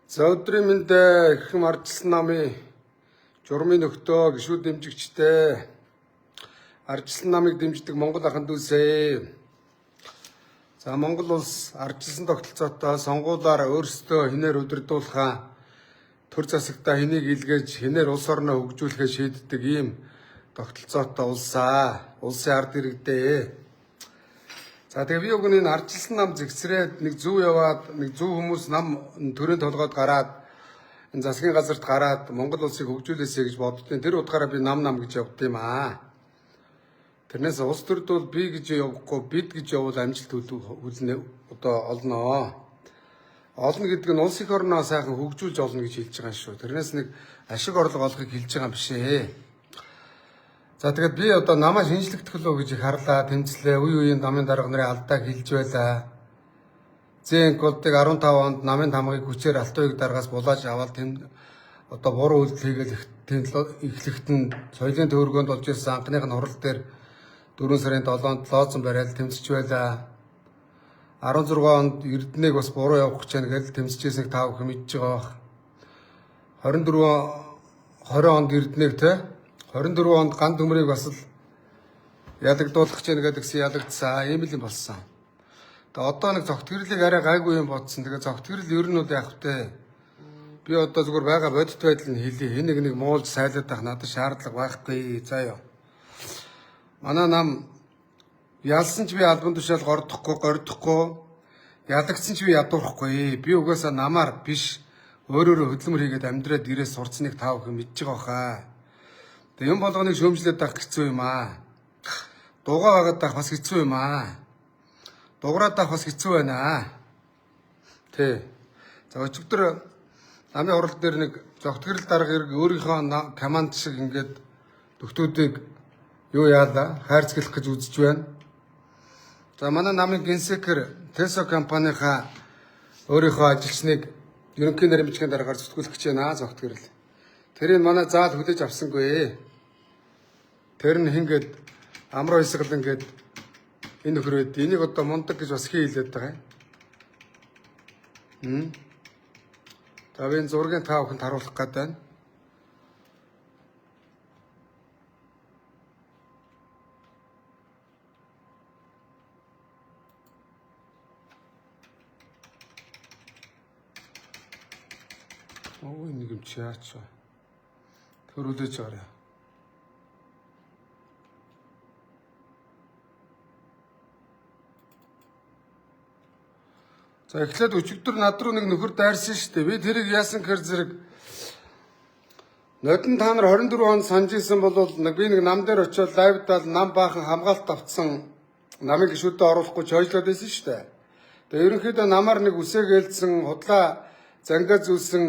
За өдрийн мэнд их хэм ардчилсан намын журмын нөхдөө гишүүд дэмжигчтэй ардчилсан намыг дэмждэг Монгол ахын дүүсээ. За Монгол улс ардчилсан тогтолцоотой сонгуулиар өөрсдөө хинээр удирдуулахаа төр засагтаа хэнийг илгээж хинээр улс орноо хөгжүүлэхээ шийддэг ийм тогтолцоотой улсын ард иргэдээ. За тэгээ би өгний ардчилсан нам зэгцрээд нэг зүв яваад нэг зүв хүмүүс нам төрөнд толгойд гараад энэ засгийн газарт гараад Монгол улсыг хөгжүүлээсэй гэж боддیں۔ Тэр утгаараа би нам гэж явд юм аа. Тэрнээс улс төрд бол би гэж явахгүй бид гэж явуул амжилт хүлнэ одоо олноо. Олно гэдэг нь улс их орноо сайхан хөгжүүлж олно гэж хэлж байгаа шүү. Тэрнээс нэг ашиг орлого олохыг хэлж байгаа юм биш ээ. За тэгээд би одоо намаа шинжлэхдэх лөө гэж их харлаа, тэмцлээ. Үеийн намын дарга нарын алдааг хэлж байлаа. Зэнк болдыг 15 онд намын тамгыг хүчээр Алтайг даргаас булааж аваад одоо буруу үйлдэл хийгээл эхлэхэд нь соёлын төвөргөнд болж ирсэн анхных нь хурал дээр 4 сарын 7-нд лооцсон барайл тэмцэж байлаа. 16 онд Эрдэнэг бас буруу явах гэж байна гэж тэмцэжсэнийг та бүхэн мэдж байгаа бах. 20 онд Эрдэнэг 24 онд ган төмрийг бас л ялагдуулах гэж байна гэдгсэн ялагдсан. Ийм л юм болсон. Тэгээ одоо нэг зогтгөрлийг арай гайгүй юм бодсон. Тэгээ зогтгөрл ер нь яг хөтэй. Би одоо зүгээр байгаа бодит байдал нь хэлье. Нэг муулж сайлаад байх надад шаардлага байхгүй. За ёо. Манай нам ялсан ч би албан тушаал гордохгүй. Ялагдсан ч би ядуурахгүй. Би угаасаа намаар биш өөрөөрөө хөдөлмөр хийгээд амьдраад ирээс сурцныг та бүхэн мэдж байгаа хаа. Тэгээ юм болгоныг шөөмжлээд авах хэцүү юм аа. Дугаа багаад авах бас хэцүү юм аа. Дуграад авах бас хэцүү байна. Тэ. За өчигдөр намын хурал дээр нэг зогтгөрл дарга ирэг өөрийнхөө команд шиг ингээд төгтүүдийг юу яалаа хайрцаглах гэж үзэж байна. За манай намын генсекер Тесо компанийнхаа өөрийнхөө ажилчныг ерөнхий нарийн дараагаар зүтгүүлэх гэж байна зогтгөрл. Тэрийг манай заал хүлээж авсангүй. Тэр нь хингээд амраа хисгал ингээд энэ нөхрөөд энийг одоо мундаг гэж бас хийлээд байгаа юм. За би энэ зургийг та бүхэнд харуулах гээд байна. Ой нэг юм чаач. Төрүүлж байгаа. За эхлээд өчигдөр над руу нэг нөхөр дайрсан шүү дээ. Би тэрийг яасан гэхээр зэрэг нодон та нар 24 онд санаж исэн бол би нэг нам дээр очиод лайвдаад нам баахан хамгаалт авцсан намын гишүүдэд оруулахгүй чойжлоод байсан шүү дээ. Тэгээ ерөнхийдөө намаар нэг үсээ гэлдсэн худлаа зангаа зүйлсэн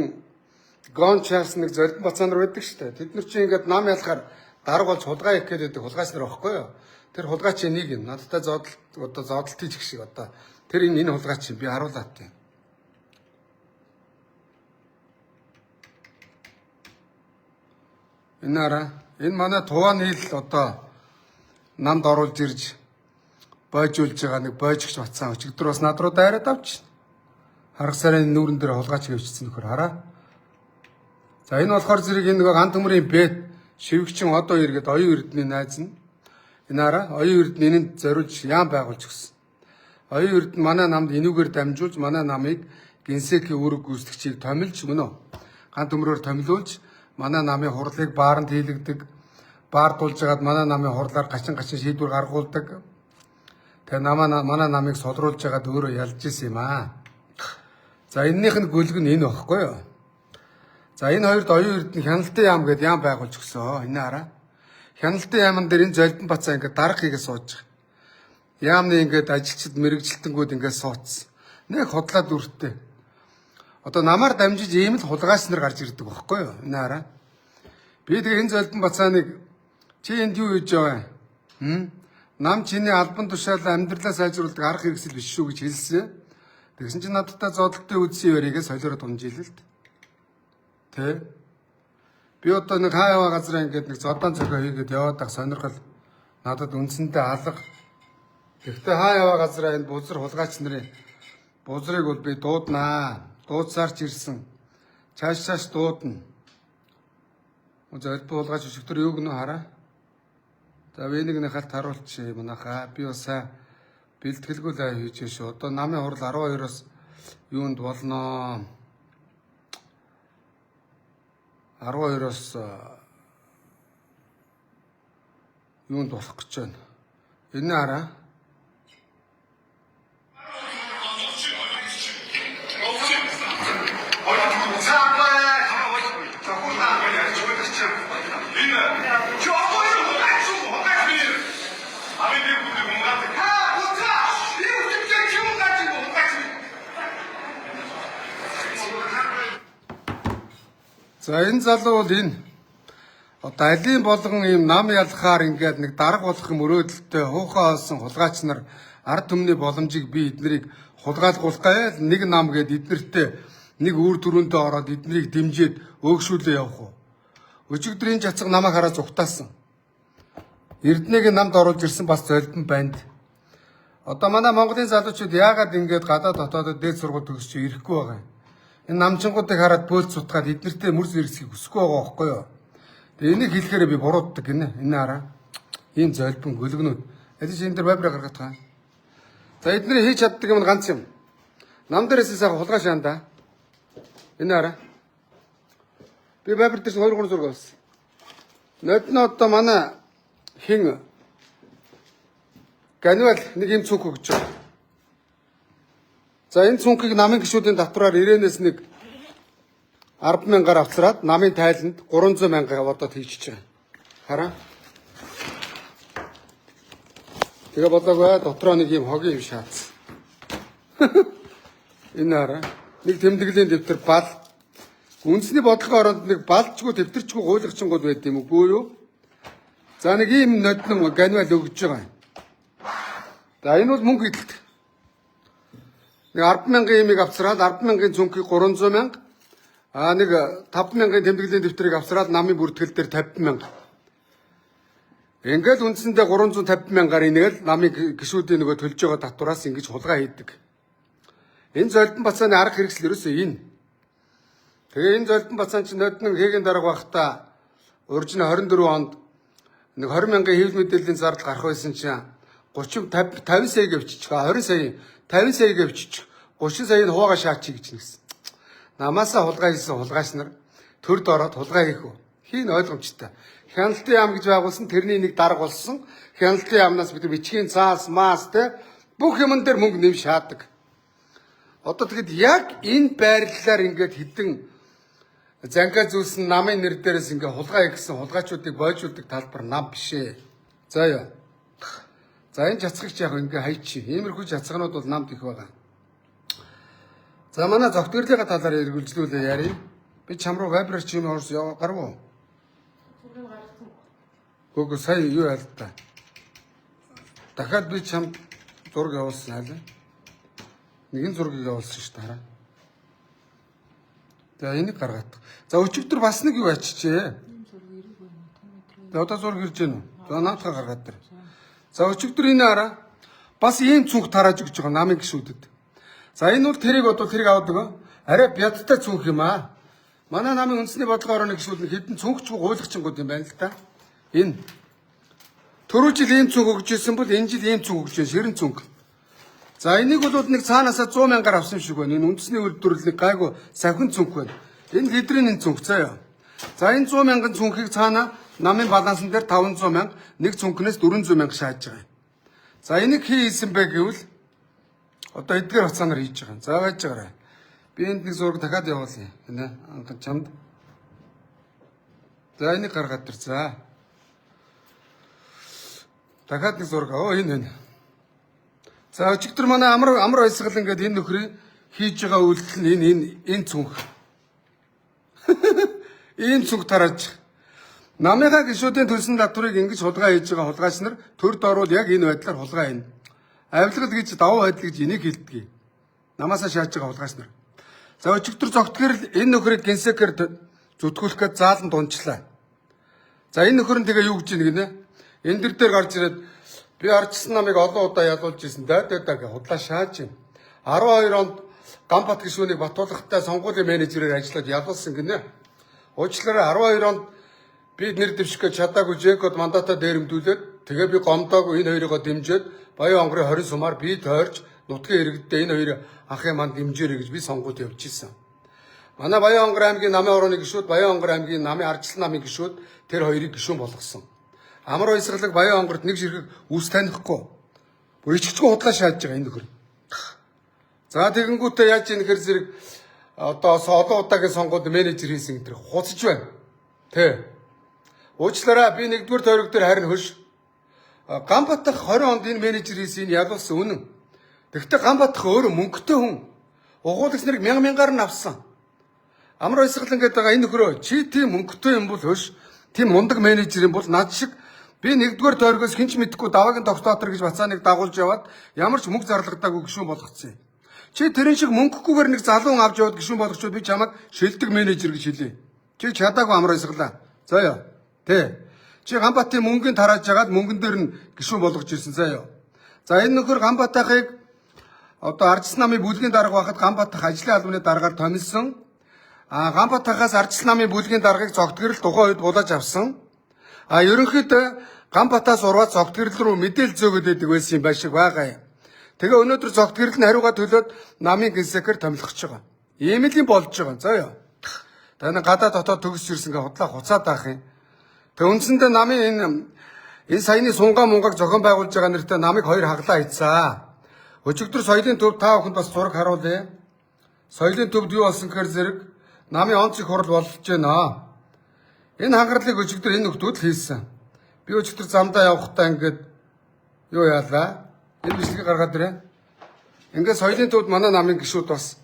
гон чаас нэг золбон бацаа нар байдаг шүү дээ. Тэд нар чинь ингээд нам ялахаар дарга болж хулгай их гэдэг хулгайч нар байхгүй юу? Тэр хулгайч нэг юм. Надтай зодолт хийх шиг одоо тэр энэ хулгайч би харуулаад тийм. Энэ манай тувааны хил одоо намд оруулж ирж бойжуулж байгаа нэг бойжгч бацаа өчигдөр бас над руу дайраад авч. Харах сарын нүүрэн дээр хулгайч хөвчсөн нөхөр хараа. За энэ болохоор зэрэг энэ нэг ган төмрийн бэт шивгчин одоо иргэд оюун эрдэнэ найз нь энэ оюун эрдэнэ энд зориулж яам байгуулж өгсөн. Оюун эрдэнэ манай намд энүүгээр дамжуулж манай намыг генсекийн үүрэг гүйцэтгэгчийг томилж мөн үү? Ган төмрөөр томилуулж манай намын хурлыг бааранд хийлэгдэг. Баар тулж хагаад манай намын хурлаар гачин шийдвэр гаргуулдаг. Тэгээ манай намыг солруулж хагаад өөрөө ялж исэн юм аа. За эннийх нь гүлг нь энэ багхгүй юу? За энэ хоёрт оюун эрдэнэ хяналтын яам гэдэг яам байгуулж өгсөн. Энэ хараа. Хяналтын яамн дээр энэ золбон бацаа ингээд дарга хийгээ сууж байгаа. Яамны ингээд ажилчид мэрэгжилтэнгүүд ингээд суудсан. Нэг хотлаад үртээ. Одоо намаар дамжиж ийм л хулгайч нар гарч ирдэг байхгүй юу? Энэ хараа. Би тэгээ энэ золбон бацааныг чи энд юу хийж байгаа юм? Нам чиний албан тушаалаа амьдралаа сайжруулдаг арга хэрэгсэл биш шүү гэж хэлсэн. Тэгсэн чинь надтай зодолтын үдсийн яриагээ солиороо тунжилээ л дээ. Тэ. Би одоо нэг хаа яваа газар ингээд нэг зодаан цогоо хийгээд яваад ах сонирхол надад үндсэндээ алга. Гэхдээ хаа яваа газар энэ бузар хулгайч нарын бузрыг бол би дууднаа. Дуудсаарч ирсэн. Цааш дуудана. Зөвлб болгож өчигдөр юу гэнэ хараа. За венигний халт харуулчих манайхаа. Би бас бэлтгэлгүй лай хийж шүү. Одоо намын хурал 12-оос юунд болно. 12-оос юунд болох гэж байна. Энэ хараа. За энэ залуу бол энэ одоо алийн болгон ийм нам ялахаар ингээд нэг дарга болох юм өрөөдөлтөй хуухаа олсон хулгайч нар ард түмний боломжийг би эднэрийг хулгайлгуулах гайл нэг нам гээд эднэртээ нэг үр дүрүүндээ ороод эднэрийг дэмжиж өөгшүүлээ явах уу. Өчигдөр энэ жацг намайг хараад зүгтаасан. Эрдэнэгийн намд оруулж ирсэн бас золбон банд. Одоо манай Монголын залуучууд яагаад ингээд гадаад дотоодод дээд сургууль төгсөж ирэхгүй байгаа юм. Энэ намчингуудыг хараад бөөлж сутгаад эднэртээ мөрс ирсхийг хүсэхгүй байгаа байхгүй юу? Тэгээ энийг хэлэхээр би бурууддаг гинэ. Энэ хараа. Ийм золбон гөлгнүүд. Эдэж энэ дэр вайбраа гаргаад байгаа. За эднэрийг хийж чаддаг юм ганц юм. Нам дээрээс сайхан хулгай шаанда. Энэ хараа. Би вайбер дээрс 2-3 зураг авсан. Нодно одоо манай хин ганвал нэг юм цүнх өгч байгаа. За энэ цүнхийг намын гишүүдийн татвараар ирээнээс нэг 10,000-аар авцраад намын тайланд 300,000 бодоод хийчихэж байгаа. Хараа. Тэгээ бодлоогүй дотроо нэг юм хогийн юм шаацсан. Энэ хараа. Нэг тэмдэглэлийн дэвтэр бал. Үндэсний бодлогын оронд нэг балчгүй дэвтэрчгүй гуйлагчингууд байд юм үгүй юу? За нэг ийм ноднон ганвал өгж байгаа юм. За энэ бол мөнгө идэлт. Нэг 10,000 имийг авцраад 10,000-ын цүнхийг 300,000 нэг 5,000-ын тэмдэглэлийн дэвтрийг авцраад намын бүртгэл дээр 50,000. Ингээд үндсэндээ 350,000-аар ингээл намын гишүүдийн нөгөө төлж байгаа татвараас ингэж хулгай хийдэг. Энэ золбон бацааны арга хэрэгсэл ерөөсөө энэ. Тэгээ энэ золбон бацаан чинь ноднон хэгийн дарга байхдаа урьдчилан 24 онд нэг 20,000 хэвлэл мэдээллийн зардал гарах байсан чинь 30 50 сая гэвчих 20 сая 50 сая гэвчих 30 саяыг хуваага шаачи гэж нэгсэн. Намаасаа хулгай хийсэн хулгайч нар төрд ороод хулгай хийх үү. Хийн ойлгомжтой. Хяналтын яам гэж байгуулсан тэрний нэг дарга болсон. Хяналтын яамнаас бид бичгийн цаас маас те бүх юмн дээр мөнгө нэм шаадаг. Одоо тэгэд яг энэ байрлалаар ингээд хідэн занга зүүсэн намын нэр дээрээс ингээ хулгай гэсэн хулгайчуудыг бойжуулдаг талбар нам бишээ. За яа. За энэ жацгагч яг ингээ хайчи. Иймэрхүү жацгнууд бол намд их байгаа. За манай зогтгөрлөгийн талаар эргүүлжлүүлээ яри. Би чам руу вайбраар чи юм орс гарав уу? Гүг сая юу ял та. Дахиад би чам зураг явуулсан хайлаа. Нэгэн зургийг явуулсан шүү дээ хараа. За энийг гаргаад. За өчигдөр бас нэг юу ачижээ. За одоо зураг ирж гэнэ үү? За наадхаа гаргаад тэр. За өчигдөр энэ хараа. Бас ийм цүнх тарааж өгч байгаа намын гişүүдэд. За энэ бол тэрийг одоо тэрийг авдаг. Арай бядтай цүнх юм аа. Манай намын үндэсний бодлогоор нэг гişүүд нь хэдэн цүнхчгүй гуйлагчингууд юм байна л да. Энэ түрүү жил ийм цүнх өгч ирсэн бол энэ жил ийм цүнх өгч ширэн цүнх. За энийг бол нэг цаанаасаа 100,000-аар авсан шиг байна. Энэ үндэсний үйлдвэрлэлийг гайгүй савхин цүнх байна. Энэ хэдрийн цүнх заяа. За энэ 100,000 цүнхийг цаана намын балансан дээр 500,000 нэг цүнхнээс 400,000 шааж байгаа юм. За энийг хийсэн бэ гэвэл одоо эдгээр хацаанаар хийж байгаа. За байж байгаарай. Би энд нэг зураг дахиад явуулъя. Хинэ анхан чамд. За энийг гаргаад тэр. За. Дахиад нэг зураг. Энэ. За өчигдөр манай амар баясгал ингээд энэ нөхрийг хийж байгаа үйлдэл нь энэ цүнх. Ийм цүнх тарааж. Намынхаа гишүүдийн төлсөн татварыг ингэж хулгай хийж байгаа хулгайч нар төрд орвол яг энэ байдлаар хулгай хийнэ. Авилгал гэж давуу байдал гэж энийг хэлдэг. Намаасаа шааж байгаа хулгайч нар. За өчигдөр зогтгэрл энэ нөхрийг генсекээр зүтгүүлэх гэж заалан дунчлаа. За энэ нөхөр нь тэгээ юу гэж нэг нэ? Энэ дээр гарч ирээд би арчсан намыг олон удаа ялуулж ирсэн. Дайдаг худлаа шааж юм. 12 онд Ганбат гишүүнийг Батболготой сонгуулийн менежерээр ажиллаад ялуулсан гинэ. Уучлаарай 12 онд би нэр дэвших гэж чадаагүй Жекод мандатаа дээрэмдүүлээд тэгээ би гомдоогүй энэ хоёроо дэмжиж Баян онгорын 20 сумаар би тойрч нутгийн иргэдтэй энэ хоёр ахын манд дэмжээрэй гэж би сонгуульд явж исэн. Манай Баян онгор аймгийн намын орооны гишүүд, Баян онгор аймгийн намын ардчилсан намын гишүүд тэр хоёрыг гишүүн болгосон. Амар баясгалаг Баян онгорт нэг ширхэг үс танихгүй. Бүр ичгчгүй худлаа шааж байгаа энэ нөхөр. За тэгэнгүүтээ яаж ийм хэр зэрэг одоо олон удаагийн сонгуульд менежер хийсэн энэ хуцж байна. Тэ. Уучлаарай би нэгдүгээр тойрог дээр харин хөш Ганбатах 20 онд энэ менежер хийсэн ялуулсан үнэн. Тэгвэл Ганбатах өөрөө мөнгөтэй хүн. Угуулагч нарыг мянгаар нь авсан. Амар баясгалан гэдэг байгаа энэ нөхрөө чи тийм мөнгөтэй юм бол хөш тийм мундаг менежер юм бол над шиг би нэгдүгээр тойрогоос хинч мэдэхгүй даваагийн тогтоотор гэж бацааныг дагуулж яваад ямар ч мөнгө зарлагдаагүй гишүүн болгоцсон. Чи тэрэн шиг мөнгөгүйгээр нэг залуу авч яваад гишүүн болгочод би чамайг шилдэг менежер гэж хэлье. Чи чадаагүй амар баясгалаа. За ёо. Тэ. Чи Ганбатын мөнгөнд тарааж жагаад мөнгөн дээр нь гишүүн болгож ирсэн заа ёо. За энэ нөхөр Ганбатахыг одоо ардчилсан намын бүлгийн дарга байхад Ганбатах ажлын албаны даргаар томилсон. Ганбатахаас ардчилсан намын бүлгийн даргыг зогтгэрэл тухайн үед булааж авсан. Ерөнхийдөө Ганбатаас ураад зогтгэрэл рүү мэдээлэл зөөгөөд байдаг байсан юм байна шиг байгаа юм. Тэгээ өнөөдөр зогтгэрэл нь хариугаа төлөөд намын генсекээр томилгож байгаа. Ийм л юм болж байгаа. За ёо. Таны гадаа дотоод төгсч ирсэн гэ худлаа хуцаад авах юм. Тэг үндсэндээ намын энэ саяны сунгаа мунгааг зохион байгуулж байгаа нэртэй намыг хоёр хаглаа хийцээ. Өчигдөр соёлын төв та бүхэнд бас зураг харуулъя. Соёлын төвд юу болсон гэхээр зэрэг намын онцгой хурал болж байна. Энэ хангарлыг өчигдөр энэ нөхдүүд хийсэн. Би өчигдөр замдаа явахдаа ингээд юу яалаа? Энэ бичлэгийг гаргаад ирээ. Ингээд соёлын төвд манай намын гишүүд бас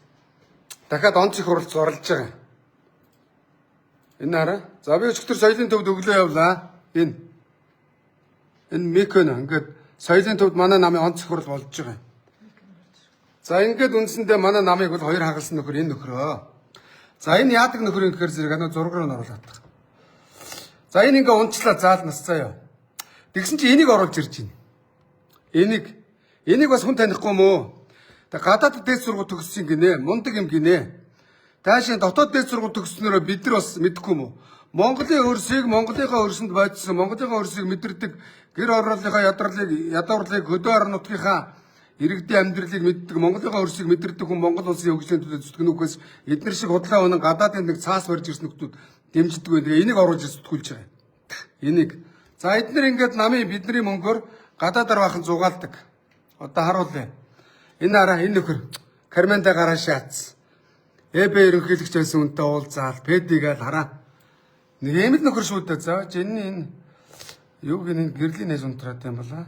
дахиад онцгой хуралд зурлаж байгаа. Энэ хараа. За би өчигдөр соёлын төвд өглөө явлаа. Энэ микэн ингээд соёлын төвд манай намын онцгой хурал болж байгаа. За ингээд үндсэндээ манай намыг бол хоёр хагалсан нөхөр энэ нөхрөө. За энэ яадаг нөхөр юм гэхээр зэрэг зураг руу оруулаад тах. За энэ ингээ унчлаа заал насцаа ёо. Тэгсэн чи энийг оруулж ирж байна. Энийг бас хүн танихгүй мó. Тэг гадаад дээд сургууль төгссөн гинэ. Мундаг юм гинэ. Таашийн дотоод дээд сургууль төгсснөрөө бид нар бас мэдэхгүй мó. Монголын өрсийг Монголынхаа өрсөнд байцсан, Монголынхаа өрсийг мэдэрдэг гэр ороолынхаа ядуурлыг хөдөө орон нутгийнхаа иргэдийн амьдралыг мэддэг, Монголынхаа өрсийг мэдэрдэг хүн Монгол улсын хөгжлийн төлөө зүтгэнүүхээс эдгээр шиг худлаа өнөн гадаадын нэг цаас барьж ирсэн нөхдүүд дэмждэг байх. Тэгээ энийг оруулж сэтгүүлж байгаа. Энийг. За эдгээр ингээд намын бидний мөнгөөр гадаадаар бахан зугаалдаг. Одоо харуулъя. Энэ хараа энэ нөхөр Карментай гараа шаацсан. ЭБ ерөнхийлөгч байсан үнтэй уулзаал, пэдигээл хараа. Нэг юм л нөхөр шүү дээ. За энэ юу гин гэрлийн нэс унтраад юм болоо.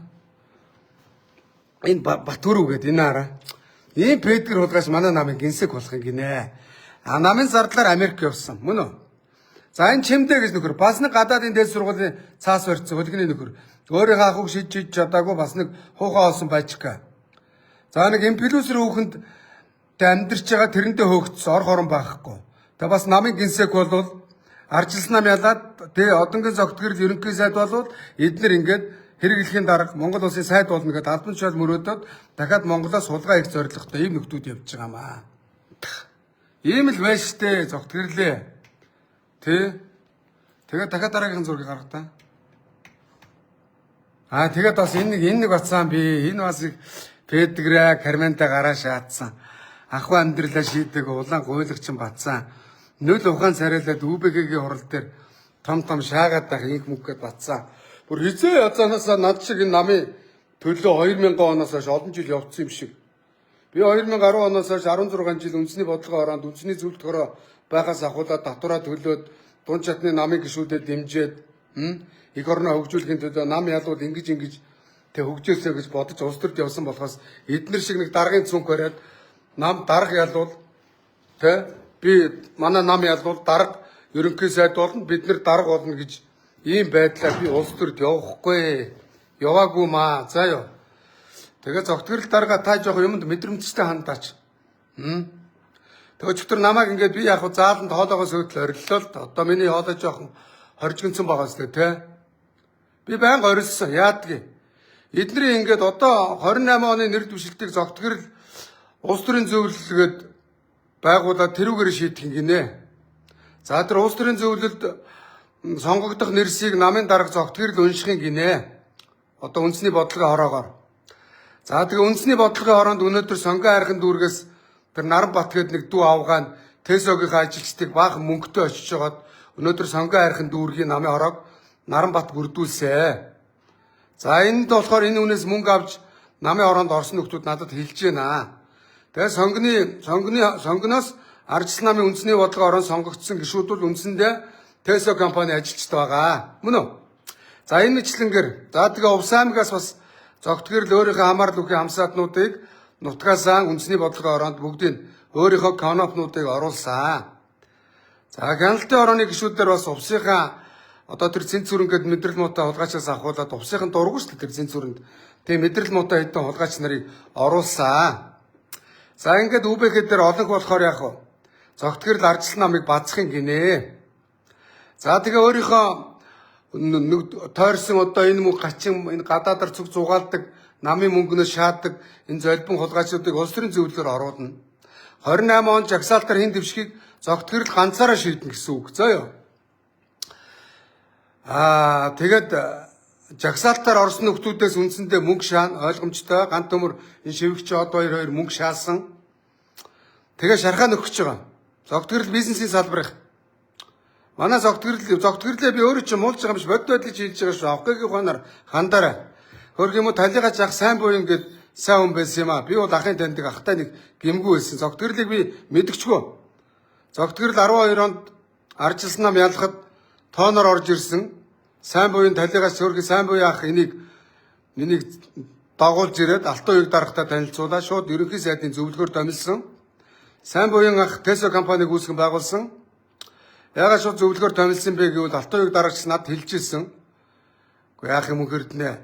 Энэ Батүрүү гэдэг энэ хараа. Ийм пэдгэр хулгайч манай намын гинсэг болох юм гинэ. Намын зардлаар Америк явсан. Мөн үү? За энэ чимдээ гэж нөхөр бас нэг гадаадын дээд сургуулийн цаас барьцсан хөлгөний нөхөр. Өөрийнхөө ахыг шийдэж чадаагүй бас нэг хуухаа олсон байчка. За нэг имплюсер хүүхэнд амьдарч байгаа тэрэндээ хөөгдсөн ор хорон байхгүй. Тэг бас намын гинсэг бол ардчилсан нам ялаад тэг одонгийн зогтгэрэл ерөнхий сайд болвол эднэр ингээд хэрэглэхийн дарга Монгол улсын сайд болно гэдэг албан тушаал мөрөөдөд дахиад Монголоос сулгаа их зорилготой ийм нөхдүүд явж байгаамаа. Ийм л байж штэ зогтгэрлээ. Тэ. Тэгээд дахиад дараагийн зургийг гаргатаа. Тэгээд бас энэ нэг бацаан би энэ бас пэдгрэ Карментай гараа шаацсан. Ахуй амьдралаа шийдэг улаан гуйлагч бацаан. Нөл ухаан царайлаад ÜБГ-гийн хурал дээр том шаагаад байх инх мөнгөд бацсан. Бүр хизээ язаанасаа над шиг энэ намын төлөө 2000 оноос хойш олон жил явцсан юм шиг. Би 2010 оноос хойш 16 жил үндэсний бодлогын ороонд үндэсний зөвлөлтөөрөө байхаас ахуулаад татвараа төлөөд дунд чатны намын гишүүдэд дэмжиж их орноо хөгжүүлэхийн төлөө нам ялууд ингэж тэг хөгжөөсэй гэж бодож улс төрд явсан болохоос эднэр шиг нэг даргын цүнх бариад нам дарга ялвал тэ би манай нам ялвал дарга ерөнхий сайд болно бид нар дарга болно гэж ийм байдлаар би улс төрд явахгүй яваагүй маа заа ёо. Тэгээ зогтгөрл дарга та жоох юмд мэдрэмжтэй хандаач. Тэгээ өчтөр намайг ингээд би яг зааланд хоолоогоо сөөдөл ориллоо л одоо миний хоолой жоохон хоржигдсон байгаа зү тэ. Би байнга орилсон яадгийг. Эдний ингээд одоо 28 оны нэр дэвшилтийг зогтгөрл улс төрийн зөвлөлд байгуулаад тэрүүгээр шийдэх гинэ. За тэр улс төрийн зөвлөлд сонгогдох нэрсийг намын дарга зогтгэрл уншихын гинэ. Одоо үндэсний бодлогын хороогоор. За тэгээ үндэсний бодлогын хороонд өнөөдөр сонгон хайрхан дүүргээс тэр Наранбат гээд нэг дүү авгаан ТЭСО-гийн ажилчдыг баахан мөнгөтэй очиж жагаад өнөөдөр сонгон хайрхан дүүргийн намын хороог Наранбат бүрдүүлсэ. За энд болохоор энэ үнээс мөнгө авч намын хороонд орсон нөхдүүд надад хэлж байна. Тэгээ сонгоноос Ардчилсан намын үндэсний бодлогын хороонд сонгогдсон гишүүд бол үндсэндээ ТЭСО компани ажилчид байгаа. Мөн үү? За энэ мэтлэнгээр за тэгээ Увс аймагаас бас зогтгэрл өөрийнхөө хамаарал үхий хамсаатнуудыг нутгаасаа үндэсний бодлогын хороонд бүгдийг өөрийнхөө конопнуудыг оруулсан. За хяналтын хорооны гишүүдээр бас Увсынхаа одоо тэр цэнц сүрэнгээд мэдрэл муутай хулгайчаас авахуулаад Увсынхан дургу шүү дээ тэр цэнц сүрэнд. Тэгээ мэдрэл муутай хэдэн хулгайч нарыг оруулсан. За ингээд ÜБХ дээр олонх болохоор яах вэ? Зогтгэрл Ардчилсан намыг бацхын гинэ. За тэгээ өөрийнхөө тойрсон одоо энэ мөнгө гачин энэ гадаадар цуг зугаалдаг намын мөнгнөөс шаадаг энэ золбон хулгайчдыг улс төрийн зөвлөлөөр оруулна. 28 он жагсаалтар хин дэвшгийг зогтгэрл ганцаараа шийднэ гэсэн үг. Зөө юу? Тэгээд жагсаалтаар орсон нөхдүүдээс үндсэндээ мөнгө шаана ойлгомжтой ганц төмөр энэ шивгч од хоёр мөнгө шаасан. Тэгээ шархаа нөхөж байгаа. Зогтгэрл бизнесийн салбарыг манай зогтгэрлээ би өөрөө ч муулж байгаа юм биш бодит байдлыг хийж байгаа шүү. Авгаагийн хоноор хандаарай. Хөрх юм уу талигаа жаах сайн буй ингээд сайн хүн байсан юм аа. Би бол ахын таньдаг ахтай нэг гимгүү байсан. Зогтгэрлийг би мэдгчгүй. Зогтгэрл 12 онд Ардчилсан нам ялахад тооноор орж ирсэн. Сайн буйн талигаас хөрх сайн буй ах энийг дагуулж ирээд Алтан уяг дарагтай танилцуулаад шууд ерөнхий сайдын зөвлөгөөр томилсон. Сайн буйн ах ТЭСО компаниг үүсгэн байгуулсан. Ягаад шууд зөвлөгөөр томилсон бэ гэвэл Алтан уяг дарагч над хэлжсэн. Уу яах юм хөрднэ.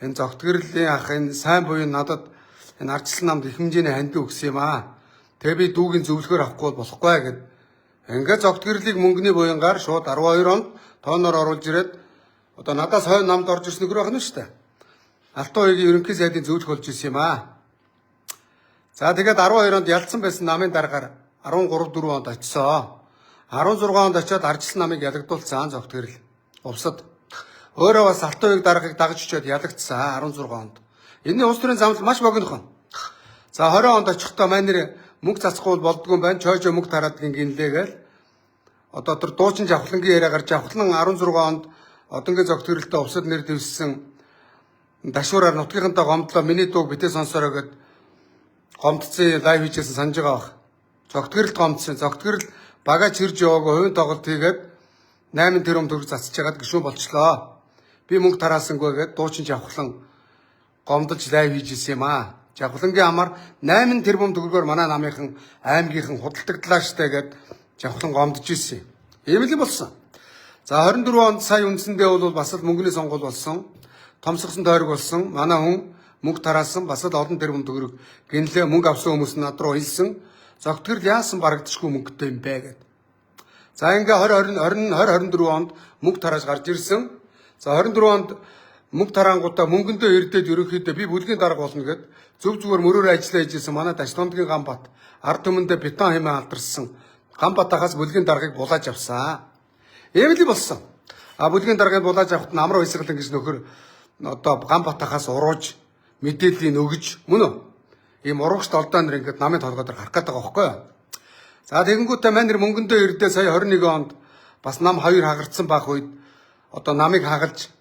Энэ зогтгэрлийн ах энэ сайн буйн надад энэ Ардчилсан намд их хэмжээний хандив өгсөн юм аа. Тэгээ би дүүгийн зөвлөгөөр авахгүй болохгүй гэд. Ингээд зогтгэрлийг мөнгөний буянгаар шууд 12 онд тооноор оруулж ирээд одоо надаас хойно намд орж ирсэн нөхөр байна шүү дээ. Алтан уягийн ерөнхий сайдын зөвлөх болж ирсэн юм аа. За тэгээд 12 онд ялцсан байсан намын дараагаар 13-4 онд очсон. 16 онд очиод Ардчилсан намыг ялагдуулсан зогтгэрл. Увсад. Өөрөө бас Алтан уяг дараагыг дагж очиод ялагдсан 16 онд. Энэний улс төрийн замлал маш богинохон. За 20 онд очихдоо манер мөнгө цацхгүй болдгоо байна. Чойжо мөнгө тараад гинлээ гээл. Одоо тэр дуучин Жавхлангийн яриа гарч Жавхлан 16 онд одонгийн зогтгэрэлтэй увсад нэр дэвссэн дашуураар нутгийнхантай гомдлоо миний дууг битээ сонсороо гэд гомдцын лайв хийжсэн санаж байгаа бах. Зогтгэрэлт гомдсон. Зогтгэрэл багаж хэрж яваагүй хувийн тоглолт хийгээд 8 тэрбум төгрөг засаж хагаад гишүүн болчлоо. Би мөнгө тараасангүй гэд дуучин Жавхлан гомдолж лайв хийжсэн юм аа. Жавхлангийн амар 8 тэрбум төгрөгөөр манай намынхан аймгийнхан худалдагдлаа штэ гэд Жавхлан гомдож ирсэн. Ийм л болсон. За 24 онд сая үндсэндээ бол бас л мөнгөний сонгуул болсон. Томсгосон тойрог болсон. Манай хүн мөнгө тараасан бас л олон тэрбум төгрөг гинлээ мөнгө авсан хүмүүс над руу хэлсэн. Зогтгэрл яасан барагдчихгүй мөнгөтэй юм бэ гэд. За ингээ 2024 онд мөнгө тарааж гарч ирсэн. За 24 онд мөнгө тараангуудаа мөнгөндөө ирдээд ерөнхийдөө би бүлгийн дарга болно гэд зөв зүгээр мөрөөр ажиллаж ийжсэн манай Дашламдгийн Ганбат ард түмэндээ бетон хэмээн алдарсан. Ганбатахаас бүлгийн даргыг булааж авсан. Ийм л болсон. Бүлгийн даргыг булааж авахт намар баясгалан гэж нөхөр одоо Ганбатахаас урууж мэдээллийг өгж мөн үү? Ийм урагш толдоо нар ингээд намын толгой дээр гарах гээд байгаа байхгүй юу? За тэгэнгүүтээ манер мөнгөндөө ирдээ сая 21 онд бас нам 2 хагардсан байх үед одоо намыг хагалж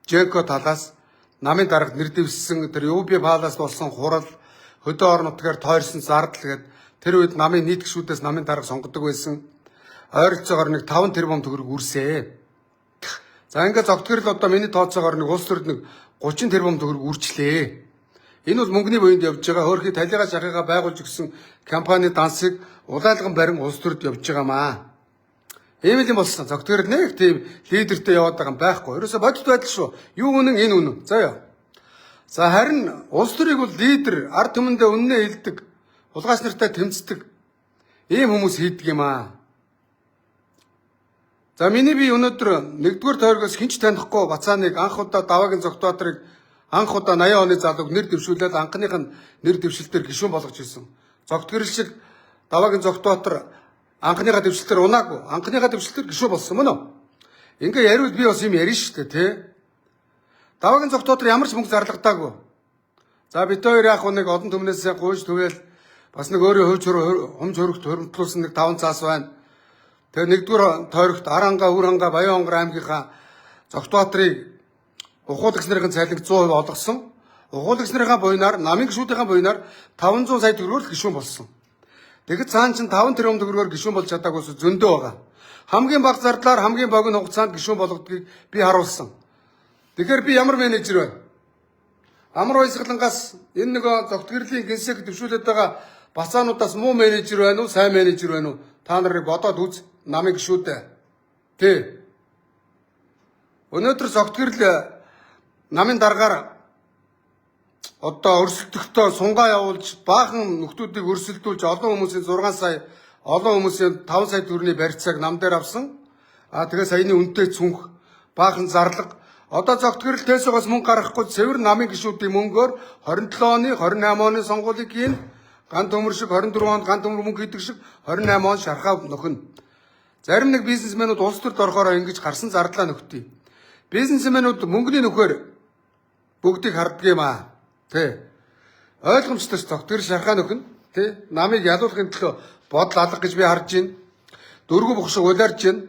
Женко талаас намын дарга нэр дэвссэн тэр ЮБ палас болсон хурал хөдөө орон нутгаар тойрсон зардал гээд тэр үед намын нийт гишүүдээс намын дарга сонгодог байсан. Ойролцоогоор нэг 5 тэрбум төгрөг үрсээ. За ингээд зогтгэрл одоо миний тооцоогоор нэг улс төрд нэг 30 тэрбум төгрөг үрчлээ. Энэ бол мөнгөний буйнд явж байгаа хөөрхий талигаа шахыгаа байгуулж өгсөн компани дансыг улаалган барин улс төрд явж байгаамаа. Ийм л юм болсон. Зогтгэрл нэг тийм лидертэй яваад байгаа юм байхгүй. Ерөөсө бодит байдал шүү. Юу үнэн энэ үнэн. За яа. За харин улс төрийг бол лидер ард түмэндээ үннээ хэлдэг, хулгайч нартай тэмцдэг ийм хүмүүс хийдэг юм аа. За миний би өнөөдөр 1-р тойргоос хинч танихгүй Бацааныг анх удаа Даваагийн Зогтбаатрыг анх удаа 80 оны залууг нэр дэвшүүлээд анхных нь нэр дэвшилтээр гишүүн болгож ирсэн. Зогтгэрэл шиг Даваагийн Зогтбаатар анхныхаа дэвшлэлээр унаагүй. Анхныхаа дэвшлэлээр гишүүн болсон мөн үү? Ингээ яриуд би бас юм ярина шүү дээ, тий. Даваагийн Зогтбаатар ямар ч мөнгө зарлагдаагүй. За бид хоёр яг нэг олон түмнээс гуйж түгээл бас нэг өөрийн хумж хөрөгт хөрөмтлүүлсэн нэг 5 цаас байна. Тэгээ нэгдүгээр тойрогт Аранга, Үрханга, Баянгар аймгийнхаа Зогтбаатарыг ухуулагч нарын цайлаг 100% олгосон. Ухуулагч нарын буйнаар, намын гишүүдийн буйнаар 500 сая төгрөгөөр гишүүн болсон. Тэгэхэд цаан чинь 5 тэрбум төгрөгөөр гишүүн болж чадаагүйс зөндөө байгаа. Хамгийн бага зардлаар хамгийн богино хугацаанд гишүүн болгодгийг би харуулсан. Тэгэхээр би ямар менежер вэ? Амар баясгалангаас энэ нэг зогтгэрлийн гинсэг дэвшүүлээд байгаа бацаануудаас муу менежер байна уу, сайн менежер байна уу? Та нарыг бодоод үз, намын гишүүдээ. Тэ. Өнөөдөр зогтгэрл намын даргаар одоо өрсөлдөхтөө сунгаа явуулж баахан нөхдүүдийг өрсөлдүүлж олон хүмүүсийн 6 сая, олон хүмүүсийн 5 сая төгрөгийн барьцааг нам дээр авсан. Тэгээ саяны үнэтэй цүнх баахан зарлага. Одоо зогтгэрл тэсогоос мөнгө гаргахгүй цэвэр намын гишүүдийн мөнгөөр 27 оны 28 оны сонгуулийг хийн. Ган төмөр шиг 24 онд ган төмөр мөнгө хийдэг шиг 28 он шархаа нөхөн. Зарим нэг бизнесмэнүүд улс төрд орохоор ингэж гарсан зардлаа нөхдөй. Бизнесмэнүүд мөнгөний нөхөр бүгдийг харддаг юм аа. Тэ. Ойлгомжтой зогтгэрл шархаа нөхөн. Тэ. Намыг ялуулахын төлөө бодол алга гэж би харж байна. Дөрвөн бухшиг улаарж байна.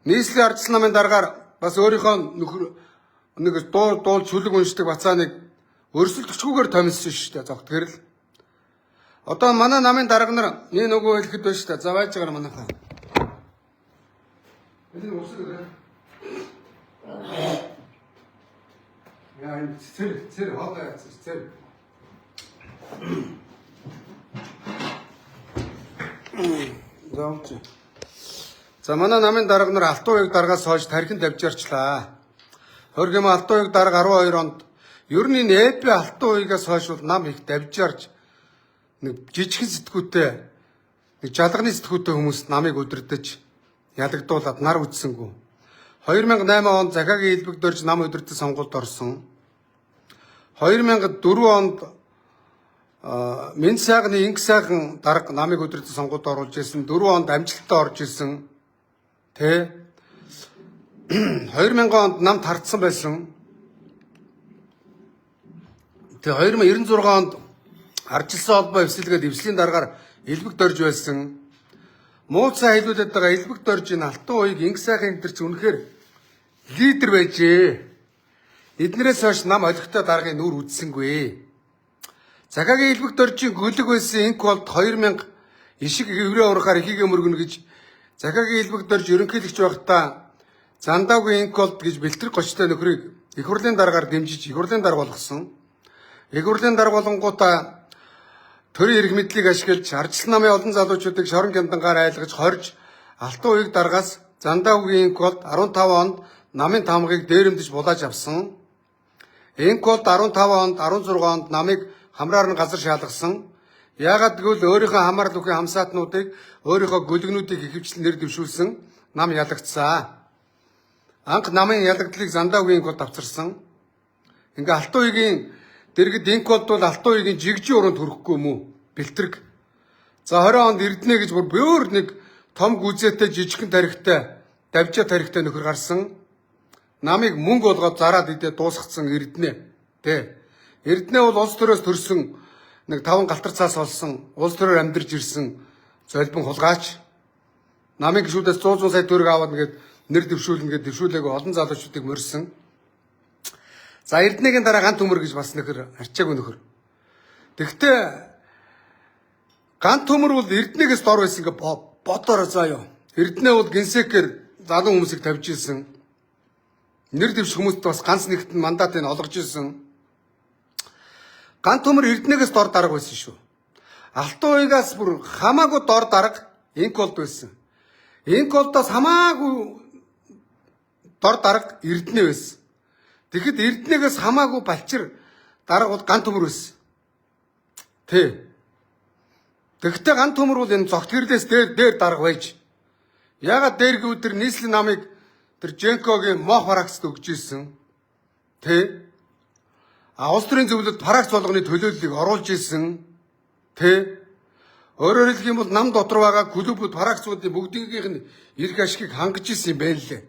Нийслэлийн ардчилсан намын дараагаар бас өөрийнхөө нөхөр нэг дуул чүлэг уншдаг бацааныг өрсөлдөгчгүйгээр томилсон шүү дээ зогтгэрл. Одоо манай намын дарга нар нэг нөгөө хэлэхэд байна шүү дээ. За байж байгаа манайхаа. Энэ усыг өрөө. Яа энэ цэр хоолой цэр. Заавч. За манай намын дарга нар Алтан уяг даргаас хойш тархинд давж ярьчлаа. Хөргөм Алтан уяг дарга 12 онд ер нь НЭП Алтан уягаас хойш бол нам их давж ярьж нэг жижигхэн сэтгүүтэй нэг жалганы сэтгүүтэй хүмүүс намыг өдөрдөж ялагдуулаад нар үтсэнгүү. 2008 онд захаагийн хэлбэг дөрж нам өдөртөд сонгуульд орсон. 2004 онд Минь сайхны инг сайхан дарга намыг өдөртөд сонгуульд оруулж ирсэн. 4 онд амжилттай орж ирсэн. Тэ 2000 онд нам тардсан байсан. Тэ 2096 онд ардчилсан холбоо эвсэлгээд эвслийн дараагаар элбэг дорж байсан. Мууцаа хэлүүлээд байгаа элбэг дорж энэ Алтан уяг инг сайхан энэ төр чи үнэхээр лидер байжээ. Эднэрээс хойш нам олигтой даргын нүр үдсэнгүй. Захаагийн элбэг доржийн гөлөг байсан инк болд 2000 ишиг эврээ урахаар ихийг мөргөнө гэж захаагийн элбэг дорж ерөнхийлөгч байхдаа зандаагүй инк болд гэж бэлтрэг гочтой нөхрийг их хурлын дараагаар дэмжиж их хурлын дарга болгосон. Их хурлын дарга болонгуудаа төрийн эрх мэдлийг ашиглаж ардчилсан намын олон залуучуудыг шорон гямдангаар айлгаж хорж Алтан уяг даргаас зандаагүй инк болд 15 онд намын таамагыг дээрэмдэж булааж авсан. Инк болд 15 онд 16 онд намыг хамраар нь газар шаалгасан. Яагаад гэвэл өөрийнхөө хамаар лүхийн хамсаатнуудыг өөрийнхөө гөлөгнүүдийг ихэвчлэн нэр дэвшүүлсэн нам ялагдсан. Анх намын ялагдлыг зандаагүй инк болд авчирсан. Ингээ Алтан уягийн дэргэд инк болд бол Алтан уягийн жигжин уранд хүрэхгүй юм уу? Бэлтрэг. За 20 онд Эрдэнэ гэж бүр нэг том гүзээтэй жижигхэн тарихтай давжаа тарихтай нөхөр гарсан. Намыг мөнгө болгоод зараад идэ дуусгацсан Эрдэнэ. Тэ. Эрдэнэ бол улс төрөөс төрсөн нэг 5 галтар цаас олсон, улс төрөөр амьдарч ирсэн золбин хулгайч. Намын гишүүдээс 100 сая төгрөг аваад ингээд нэр дэвшүүлнэ гэдэг дэвшүүлээгүй олон залуучуудыг морьсон. За Эрдэнэгийн дараа гант төмөр гэж бас нөхөр арчаагүй нөхөр. Тэгвэл гант төмөр бол Эрдэнэгээс дор байсан ингээ бодороо заа юу. Эрдэнэ бол гинсекээр залуу хүмүүсийг тавьж ирсэн. Нэр дэвших хүмүүст бас ганц нэгт мандатыг олгож ирсэн. Гант төмөр Эрдэнэгээс дор дарга байсан шүү. Алтан уягаас бүр хамаагүй дор дарга инк болд байсан. Инк болдоос хамаагүй дор дарга Эрдэнэ байсан. Тэгэхэд Эрдэнэгээс хамаагүй балчир дарга бол гант төмөр байсан. Тэ. Тэгэхдээ гант төмөр бол энэ зогтгэрлээс дээр дарга байж. Ягаад дээр гэвэл тэр нийслэлийн намыг тэр Женкогийн мох барагцд өгж ирсэн. Тэ. Улс төрийн зөвлөлд парагц болгоны төлөөллийг оруулж ирсэн. Тэ? Өөрөөр хэлэх юм бол нам дотор байгаа клубүүд, фракцуудын бүгдийнх нь эрх ашигыг хангаж исэн юм байна лээ.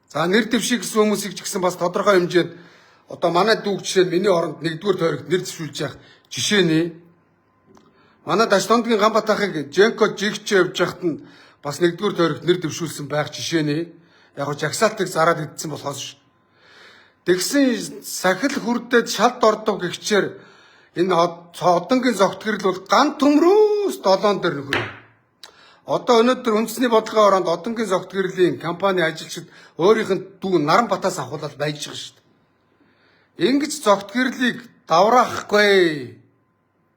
За нэр дэвшиг гэсэн хүмүүсийг ч гэсэн бас тодорхой хэмжээнд одоо манай дүүг жишээ нь миний оронд нэгдүгээр тойрогт нэр дэвшүүлж явах жишээ нь манай Дашдондгийн Ганбатахыг Женко жигчээ явж байхад нь бас нэгдүгээр тойрогт нэр дэвшүүлсэн байх жишээ нь яг нь жагсаалтыг зараад идсэн болохоос ш. Тэгсэн сахил хүрдээд шалт ордог гихчээр энэ одонгийн зогт гэрэл бол ган төмрөөс 7 дээр нөхөр. Одоо өнөөдөр үндэсний бодлогын оронд одонгийн зогт гэрлийн компани ажилчид өөрийнх нь дүү Наранбатаас авахулаад байж байгаа шүү дээ. Ингэж зогт гэрлийг давраахгүй.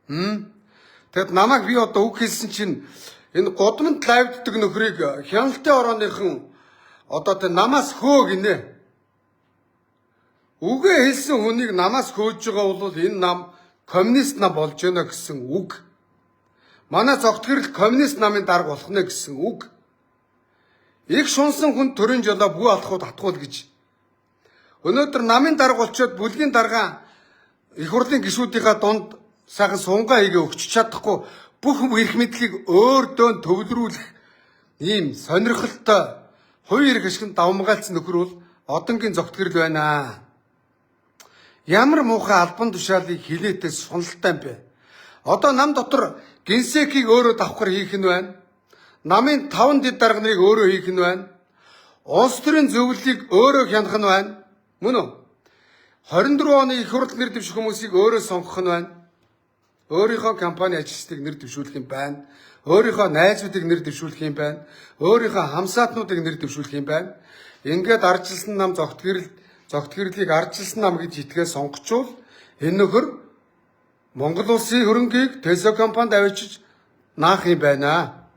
Тэгэд намайг би одоо үг хэлсэн чинь энэ гудамд лайвддаг нөхрийг хяналтын орооныхан одоо тэ намаас хөө гинэ. Үгээ хэлсэн хүнийг намаас хөөж байгаа бол энэ нам коммунист нам болж гэнэ гэсэн үг. Манай зогт гэрэл коммунист намын дарга болох нэ гэсэн үг. Их шунсан хүн төрийн жолоо бүү алхууд атгуул гэж. Өнөөдөр намын дарга болчоод бүлгийн дарга их хурлын гишүүдийнхаа дунд сайхан сунгаа хийгээ өгч чадахгүй бүх эрх мэдлийг өөр дөөн төвлөрүүлэх ийм сонирхолтой хувийн эрх ашигт давмгаалцсан нөхөр бол одонгийн зогт гэрэл байна. Ямар муухай албан тушаалыг хилээтэй суналтай юм бэ? Одоо нам дотор генсекийг өөрөө давхар хийх нь байна. Намын 5 дэд дарга нарыг өөрөө хийх нь байна. Улс төрийн зөвлөлийг өөрөө хянах нь байна. Мөн үү? 24 оны их хурл нэр дэвших хүмүүсийг өөрөө сонгох нь байна. Өөрийнхөө компани ажилчдыг нэр дэвшүүлэх юм байна. Өөрийнхөө найзуудыг нэр дэвшүүлэх юм байна. Өөрийнхөө хамсаатнуудыг нэр дэвшүүлэх юм байна. Ингээд ардчилсан нам зогт гэрлийг ардчилсан нам гэж итгээ сонгочвол энэ нөхөр Монгол улсын хөрөнгийг Tesla компанид авчиж наах юм байна.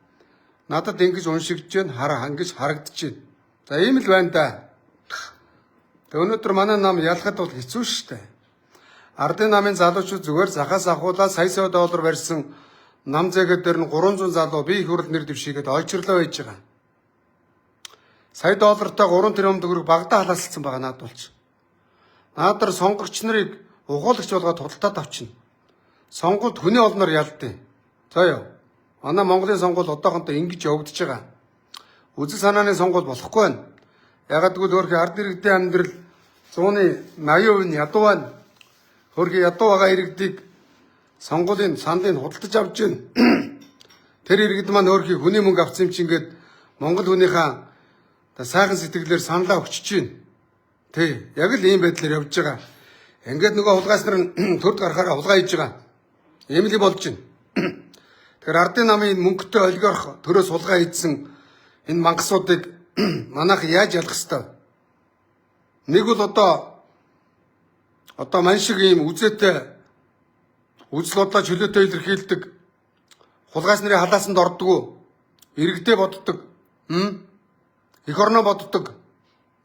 Надад ингэж уншигдж байна, ингэж харагдаж байна. За ийм л байна да. Өнөөдөр манай нам ялахад бол хэцүү шттэ. Ардын намын залуучууд зүгээр захаас ахуулаад сая доллар барьсан нам зээгээд дээр нь 300 залуу бие их хурл нэр дэвшигээд ойчрлоо байж байгаа. Сая доллартай 3 тэрбум төгрөг багада халаалцсан байгаа наад болж. Наадар сонгогч нарыг ухуулагч болгоод худалдаад авчина. Сонгуульд хүний олноор ялдیں۔ За ёо. Манай Монголын сонгуул одоохондоо ингэж явагдаж байгаа. Үзэл санааны сонгуул болохгүй байна. Ягаад гэвэл өөрхий ард иргэдийн амьдрал 80% нь ядуу байна. Өөрхий ядуу байгаа иргэдийг сонгуулийн сандыг худалдаж авч байна. Тэр иргэд маань өөрхий хүний мөнгө авсан юм чинь ингээд Монгол хүнийхээ сайхан сэтгэлээр саналаа өгчөж байна. Тэ, яг л ийм байдлаар явж байгаа. Ингээд нөгөө хулгайч нар төрд гарахаараа хулгай хийж байгаа. Ийм л болж байна. Тэгэхээр ардын намын мөнгөтэй олигарх төрөөс хулгай хийсэн энэ мангасуудыг манайх яаж ялах ёстой? Нэг бол одоо мань шиг ийм үзээтэй үзэл бодлоо чөлөөтэй илэрхийлдэг хулгайч нарын халаасанд ордгоо, иргэдээ боддог, их орноо боддог,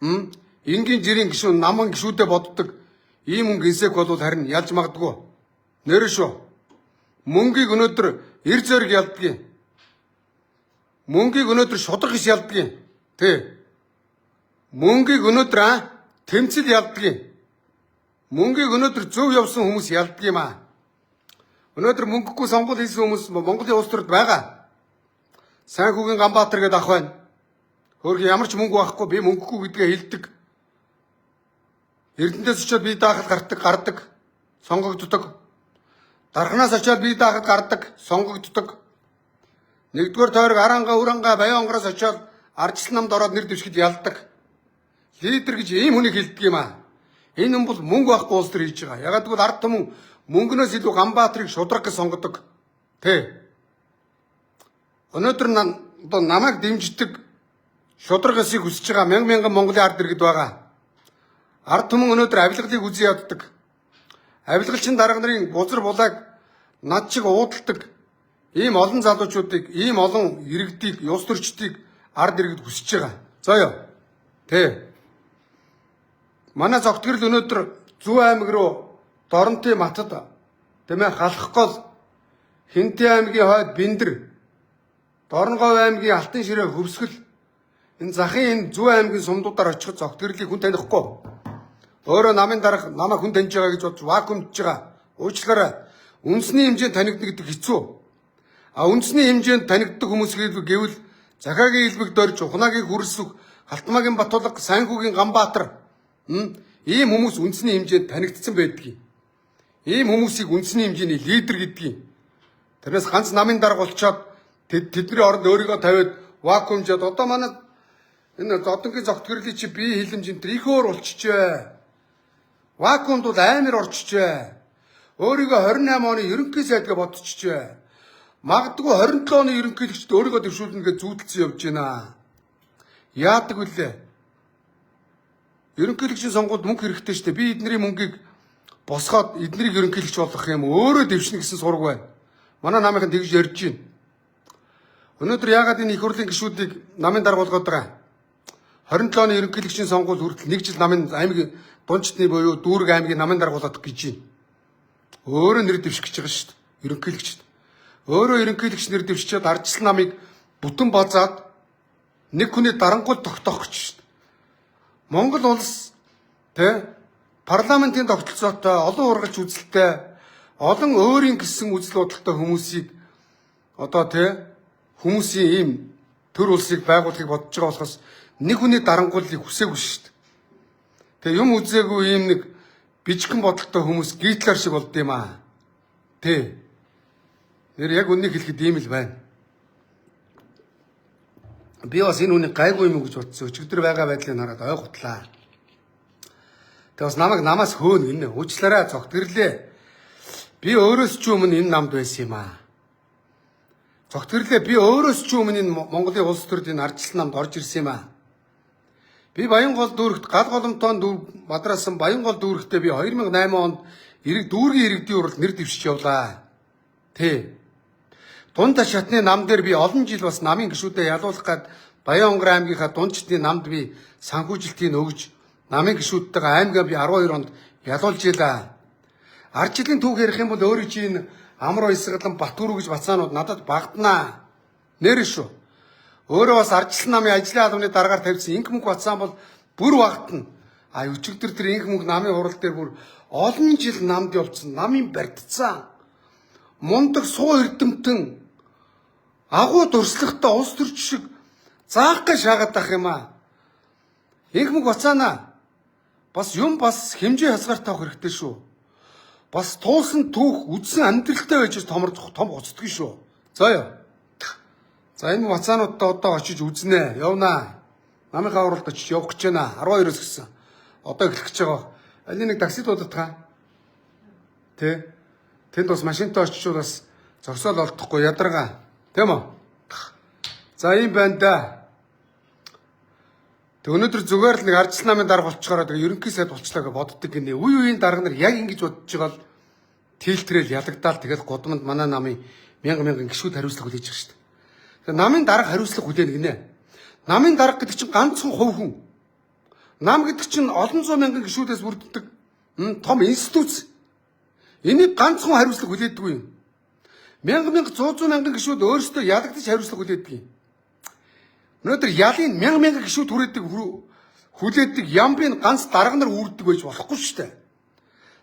энгийн жирийн гишүүн наман гишүүдээ боддог ийм мөнгө гисэх бол харин ялж магадгүй. Нэр шүү. Мөнгийг өнөөдөр эр зэрэг ялдгийг. Мөнгийг өнөөдөр шудраг иш ялдгийг. Тэ. Мөнгийг өнөөдөр тэмцэл ялдгийг. Мөнгийг өнөөдөр зөв явсан хүмүүс ялдгийг юм аа. Өнөөдөр мөнгөгүй сонгуул хийсэн хүмүүс Монголын улс төрд байгаа. Сайн хүүгийн Ганбаатар гэдэг ах байна. Өөрхий ямар ч мөнгө байхгүй би мөнгөгүй гэдгээ хэлдэг. Эрдэнэс очиод би даахад гардаг, сонгогддог. Дарханаас очиод би даахад гардаг, сонгогддог. Нэгдүгээр тойрог Аранга, Уранга, Баянгороос очиод ардчилсан намд ороод нэр дэвшгэд ялдаг. Лидер гэж ийм хүнийг хэлдэг юм аа. Энэ хүн бол мөнгө байхгүй улс төр хийж байгаа. Ягаад гэвэл ард түмэн мөнгнөөс илүү Ганбаатарыг шудраг гэж сонгодог. Тэ. Өнөөдөр одоо намайг дэмждэг шудрагсыг хүсэж байгаа мянган Монголын ард иргэд байгаа. Ард түмэн өнөөдөр авилгалыг үзий яддаг. Авилгалчин дарга нарын бузар булааг над чиг уудалдаг. Ийм олон залуучуудыг, ийм олон иргэдийг, ёс төрчдийг ард иргэд хүсэж байгаа. За ёо. Тэ. Манай зогт гэрэл өнөөдөр Зүү аймаг руу Доронтын матад тэмээ халах гол Хинтээ аймгийн хойд Бэндэр, Дорногов аймгийн Алтан ширээ Хөвсгөл энэ захын энэ Зүү аймгийн сумдуудаар очиход зогт гэрлийг хүн танихгүй. Өөрөө намын дарга намайг хүн таньж байгаа гэж бодож вакуумдж байгаа. Уучлаарай. үндэсний хэмжээнд танигдна гэдэг хэцүү. Үндэсний хэмжээнд танигддаг хүмүүс гэвэл Захаагийн Илбэг дорж, Ухнагийн Хүрэлсүг, Халтмаагийн Батулга, Сайнхүүгийн Ганбаатар ийм хүмүүс үндэсний хэмжээнд танигдсан байдгийг. Ийм хүмүүсийг үндэсний хэмжээний лидер гэдгийг. Тэрнээс ганц намын дарга болчоод тэдний оронд өөрийгөө тавиад вакуумжаад одоо манай энэ зодонгийн зогт гэрлий чи бие хилэмжинтэр их өөр болчихжээ. Вакуумд бол амар орчихжээ. Өөрийгөө 28 оны ерөнхий сайдгаа бодчихжээ. Магадгүй 27 оны ерөнхийлөгчд өөрийгөө дэвшүүлнэ гэж зүүдэлцэн явж байна. Яадаг вүлээ? Ерөнхийлөгчийн сонгуульд мөнгө хэрэгтэй шүү дээ. Би эдний мөнгийг босгоод эднийг ерөнхийлөгч болгох юм өөрөө дэвшнэ гэсэн сураг байна. Манай намынхан тэгж ярьж байна. Өнөөдөр яагаад энэ их хурлын гишүүдийг намын дарга болгоод байгаа? 27 оны ерөнхийлөгчийн сонгуул хүртэл 1 жил намын аймгийн Дунчтны буюу Дүүрэг аймгийн намын дарга болгох гэж байна. Өөрөө нэр дэвших гэж байгаа шүү дээ. Ерөнхийлөгчд. Өөрөө ерөнхийлөгч нэр дэвшчихэд ардчилсан намыг бүтэн базаад нэг хүний дарангуул тогтоох гэж шүү дээ. Монгол улс парламентын тогтолцоотой олон ургач үзэлтэй олон өөрийн гэсэн үзэл бодолтой хүмүүсийг одоо хүмүүсийн ийм төр улсыг байгуулахыг бодож байгаа болохоос нэг хүний дарангуулыг хүсээгүй шүү дээ. Тэгээ юм үзээгүй ийм нэг бижигхэн бодолтой хүмүүс Гитлер шиг болд юм аа. Нэр яг үннийг хэлэхэд ийм л байна. Би бас энэ үнийг гайгүй юм гэж бодсон. Өчигдөр байгаа байдлыг хараад ой гутлаа. Тэгээ бас намаас хөөн гинэ. Уучлаарай зогтгөрлээ. Би өөрөөс ч өмнө энэ намд байсан юм аа. Зогтгөрлээ. Би өөрөөс ч өмнө энэ Монголын улс төрд энэ ардчилсан намд орж ирсэн юм аа. Би Баянгол дүүрэгт гал голомтоон мадрасан Баянгол дүүрэгтээ би 2008 онд дүүргийн иргэдийн уралд нэр дэвшиж явлаа. Дунд шатны нам дээр би олон жил бас намын гишүүдэд ялуулах гад Баянгол аймгийнхаа Дундчдын намд би санхүүжилтийг өгж намын гишүүдтэйгээ аймгаа би 12 онд ялуулж илаа. Ардчилын түүх ярих юм бол өөрөө чинь амар баясгалан Батүрүү гэж бацаанууд надад багднаа. Нэр шүү. Өөрөө бас ардчилсан намын ажлын албаны дараагаар тавьсан инх мөнгө бацаан бол бүр багтана. Өчигдөр тэр инх мөнгө намын хурал дээр бүр олон жил намд явцсан, намын барьдцсан. Мундаг суу эрдэмтэн агуу дурслагтай улс төрч шиг заах гэж шаагаад ах юм аа. Инх мөнгө бацаанаа бас хэмжээ хязгаар тавих хэрэгтэй шүү. Бас туулсан түүх үдсэн амьдралтай байж том гоцдгийг шүү. За энэ бацаануудтай одоо очиж үзнэ. Явнаа. Намынхаа уралд очиж явах гэж байна. 12-оос гисэн. Одоо эхлэх гэж байгаа. Аль нэг таксид удаа тэнд бас машинтай очичул бас зогсоол олдохгүй ядаргаа. Тийм үү? За ийм байна да. Тэг өнөөдөр зүгээр л нэг ардчилсан намын дарга болчихороо тэг ерөнхий сайд болчлаа гэж боддог гинэ. Үеийн дарга нар яг ингэж бодож байгаа л тэлтрэл ялагдаал тэгэл гудамд манай намын мянган гişүүд хариуцлага хүлээж байгаа шүү дээ. Тэгээ намын дарга хариуцлага хүлээнэ гинэ. Намын дарга гэдэг чинь ганцхан хувь хүн. Нам гэдэг чинь олон зуун мянган гişүүдээс бүрддэг том институт. Энийг ганцхан хариуцлага хүлээдэггүй юм. Мянган мянган гişүүд өөрсдөө ялагдаж хариуцлага хүлээдэг юм. Өнөөдөр ялын мянган гişүүд хүлээдэг ямбын ганц дарга нар үүрдэг байж болохгүй шүү дээ.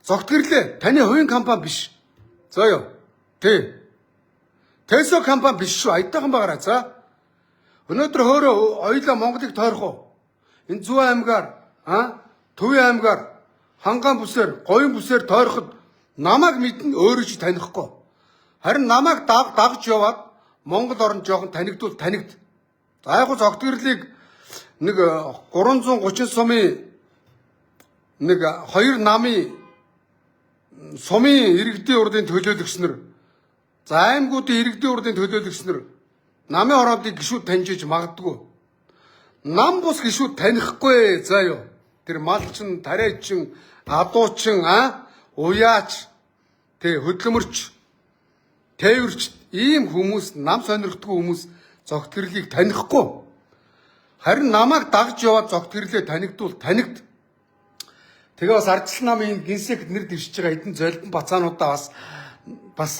Зогтгөрлөө. Таны хувийн компани биш. За ёо. Тэсо компани биш шүү. Аятайхан байгаарай. За. Өнөөдөр хөөрөө оёлоо Монголыг тойрох уу? Энэ Зүүн аймгаар, Төвийн аймгаар, Ханган бүсээр, Говийн бүсээр тойроход намайг мэднэ өөрөө ч танихгүй. Харин намайг дагж яваад Монгол орнд жоохон танигдвал танигд. За яг зогтгөрлийг нэг 330 сумын нэг 2 намын сумын иргэдийн урдын төлөөлөгч нар, за аймагуудын иргэдийн урдын төлөөлөгч нар намын ороодыг гişүүд таньжиж магадгүй. Нам бус гişүүд танихгүй заа юу. Тэр малчин, тариачин, адуучин, уяач, хөдөлмөрч, тээвэрч ийм хүмүүс нам сонирхдаггүй хүмүүс зогтгөрлийг танихгүй. Харин намайг дагж яваад зогтгөрлөө танигдвал танигд. Тэгээ бас ардчилсан намын гинсэг нэр дэвшиж байгаа эдэн золбон бацаануудаа бас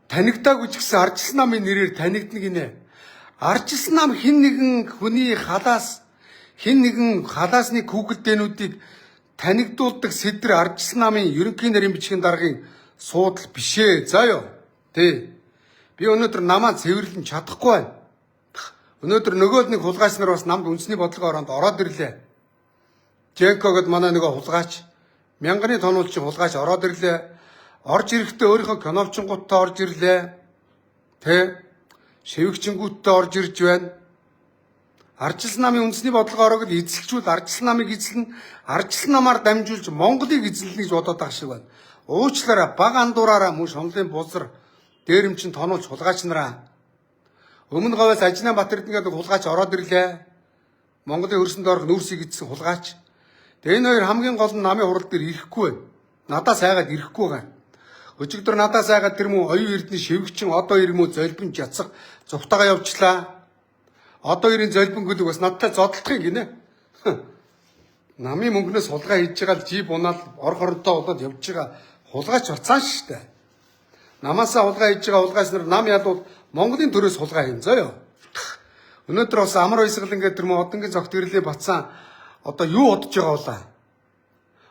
танигдаагүй ч гэсэн ардчилсан намын нэрээр танигдна гинэ. Ардчилсан нам хин нэгэн хүний хин нэгэн халаасны хүүхэлдээнүүдийг танигдуулдаг сэдвэр ардчилсан намын ерөнхий нарийн бичгийн даргын суудал бишээ. За ёо. Тэ. Би өнөөдөр намаа цэвэрлэн чадахгүй байна. Өнөөдөр нөгөө нэг хулгайч нар бас намд үндэсний бодлогын ороонд ороод ирлээ. Женко гэд манай нөгөө хулгайч, мянганы тонуулчин хулгайч ороод ирлээ. Орж ирэхдээ өөрийнхөө киновчингуудтай орж ирлээ. Тэ. Шивгчингүүдтэй орж ирж байна. Ардчилсан намын үндэсний бодлогын ороог эзэлжүүл ардчилсан намыг эзэлнэ. Ардчилсан намаар дамжуулж Монголыг эзэлнэ гэж бодоод байгаа шиг байна. Уучлаарай, баг андуураараа мөн шомлын бузар дээрэмчин тонуулж хулгайч нараа. Өмнө говьас Ажнаа Батэрд ингээд хулгайч ороод ирлээ. Монголын хөрсөнд орох нүүрсийг эзсэн хулгайч. Тэгээ энэ хоёр хамгийн гол нь намын хурал дээр ирэхгүй байна. Надаа сайгаад ирэхгүй байгаа. Өчигдөр надаа сайгаад тэр мөн оюун эрдний шивгчин одоо ирмүү золбин жацах зовтойгоо явуулчлаа. Одоо ирийн золбин гүлэг бас надтай зодтолдох юм гинэ. Намын мөнгнөөс хулгай хийж байгаа л жип унаал ор хоронтой болоод явж байгаа хулгайч болцаан штэ. Намаасаа хулгай хийж байгаа хулгайч нар нам ядууд Монголын төрөөс хулгай хийн заяа. Өнөөдөр бас амар баясгал ингээд тэр мөн одонгийн зогтгөрлөө бацсан одоо юу бодож байгаа болоо.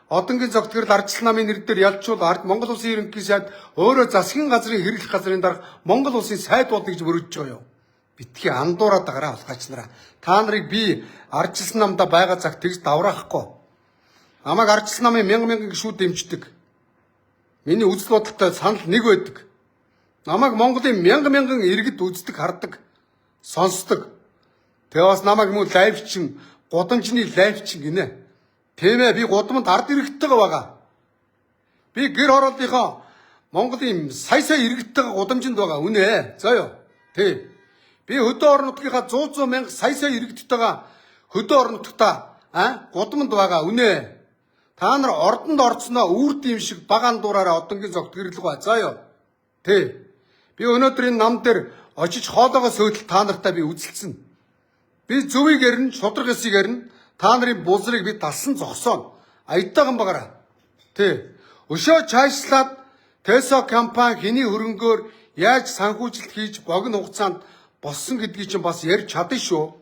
Одонгийн зогтгөрл ардчилсан намын нэр дээр ялчуул Монгол улсын ерөнхий сайд өөрөө засгийн газрын хэрэглэх газрын дарга Монгол улсын сайд болно гэж мөрөж байгаа юу. Битгий андуураад байгаараа хулгайч нараа. Та нарыг би ардчилсан намда байгаа цаг тэгж давраахгүй. Намайг ардчилсан намын мянган гишүүд дэмждэг. Миний үзэл бодолтой санал нэг байдаг. Намайг Монголын мянган иргэд үздэг, хардаг, сонсдог. Тэгээ бас намайг мөн лайвчин, гудамжны лайвчин гинэ. Тийм ээ, би гудамд ард иргэдтэйгээ байгаа. Би гэр хорооллынхоо Монголын сая иргэдтэйгээ гудамжинд байгаа. Үнэ. За ёо. Тий. Би хөдөө орон нутгийнхаа 100 мянга сая иргэдтэйгээ хөдөө орон нутгтаа гудамд байгаа. Үнэ. Та нар ордонд орцноо үүрт юм шиг баг андуураараа одонгийн зогтгөрлөг ба. За ёо. Тий. Би өнөөдөр энэ нам дээр очиж хоолоогоо сөйдөл та нартай би үзэлцэн. Би зөвийг ярина, шудраг эсийг ярина. Та нарын бузрыг би далсан зогсооно. Аятайхан багаараа. Тий. Өшөө чаашлаад Тэсо компани хэний хөрөнгөөр яаж санхүүжилт хийж богино хугацаанд болсон гэдгийг чинь бас ярьж чадна шүү.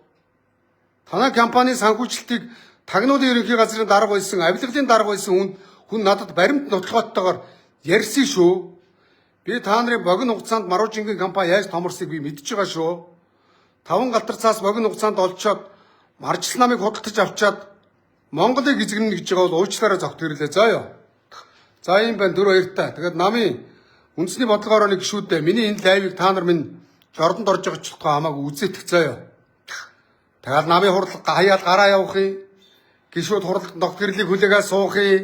Танай компанийн санхүүжилтийг тагнуулын ерөнхий газрын дарга байсан, авилгалын дарга байсан хүн надад баримт нотолгоотойгоор ярьсан шүү. Би та нарын богино хугацаанд Маруужингийн компани яаж томорсыг би мэдж байгаа шүү. 5 галтар цаас богино хугацаанд олцоод Ардчилсан намыг худалдаж авчаад Монголыг эзэгнэ гэж байгаа бол уучлаарай зогтгөрлөө. За ёо. За юм байна 4-2-та. Тэгээд намын үндэсний бодлогын орооны гишүүдээ миний энэ лайвыг та нар минь жордонд орж байгаа ч хамаагүй үзээдэх заяа. Тэгээд намын хурал хаяал гараа явахыг, гишүүд хуралд зогтгөрлийг хүлээгээ суухыг,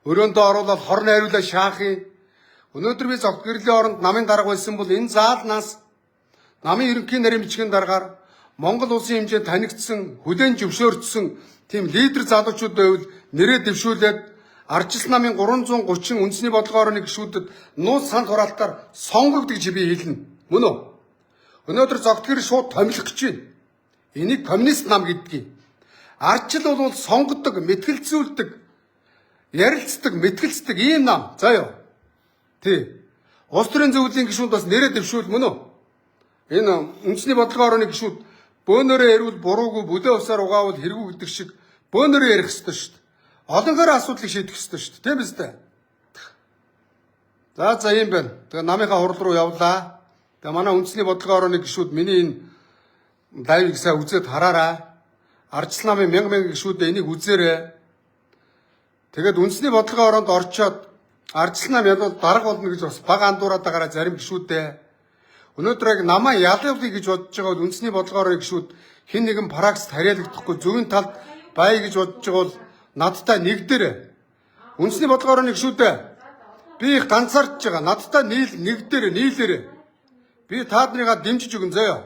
өрөөндөө оруулаад хорн хариулаа шаахыг. Өнөөдөр би зогтгөрлийн оронд намын дарга байсан бол энэ заалнаас намын ерөнхий нарийн бичгийн даргаар Монгол улсын хэмжээнд танигдсан, хүлээн зөвшөөрсөн тийм лидер залуучууд байвал нэрээ дэвшүүлээд Ардчилсан намын 330 үндэсний бодлогын орооны гишүүдэд нууц санд хураалтаар сонгогдож би хэлнэ. Мөн үү? Өнөөдөр зогтгөр шууд томилох гэж байна. Энийг коммунист нам гэдгийг. Ардчил бол сонгодог, мэтгэлцүүлдэг, ярилцдаг, мэтгэлцдэг ийм нам. За ёо. Тий. Улс төрийн зөвлөлийн гишүүд бас нэрээ дэвшүүл мөн үү? Энэ үндэсний бодлогын орооны гишүүд бөөнөрөө ярил буруугүй бүлээ усаар угаавал хэрэггүй гэдэг шиг бөөнөрөө ярих ёстой шүү дээ. Олонхоор асуудлыг шийдэх ёстой шүү дээ. Тийм биз дээ? За ийм байна. Тэгээ намынхаа хурал руу явлаа. Тэгээ манай үндэсний бодлогын орооны гишүүд миний энэ лайвыг сайн үзээд хараарай. Ардчилсан намын мянган гишүүдээ энийг үзээрэй. Тэгээд үндэсний бодлогын ороонд орчоод Ардчилсан нам ядууд дарга болно гэж бас баг андуураад байгаараа зарим гишүүдээ өнөөдөр яг намаа ялгавлыг гэж бодож байгаа бол үндэсний бодлогоор гишүүд хэн нэгэн пракс тариалагдахгүй зөвийн талд бай гэж бодож байгаа бол надтай нэгдэрэ. Үндэсний бодлогоор гишүүдээ би их ганцаарч байгаа. Надтай нэгдэрэ, нийлээрэ. Би та нарыгаа дэмжиж өгөн заяа.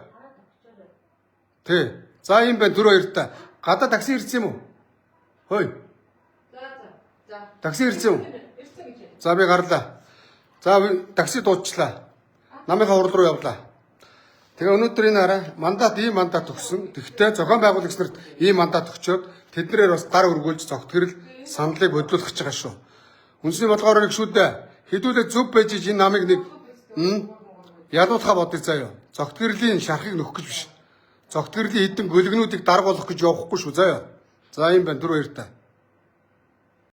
Тий. За юм байна 4-2-та. Гадаа такси ирсэн юм уу? Хөөе. За. Такси ирсэн юм уу? За би гарлаа. За такси дуудчлаа. Намынхаа хурал руу явлаа. Тэгээ өнөөдөр энэ хараа мандат ийм мандат өгсөн. Тэгвэл зохион байгуулагч нарт ийм мандат өгчөөд тэднэрээр бас гар өргүүлж зогтгөрл саналыг бодлуулах гэж байгаа шүү. Үндэсний бодлогоор гишүүдээ хэдүүлээ зөв байж энэ намыг нэг ядуутхаа бодъё заяа. Зогтгөрлийн шархыг нөхөх гэж биш. Зогтгөрлийн хэдэн гөлгнүүдийг даргуулах гэж явахгүй шүү заяа. За ийм байна 4-2-та.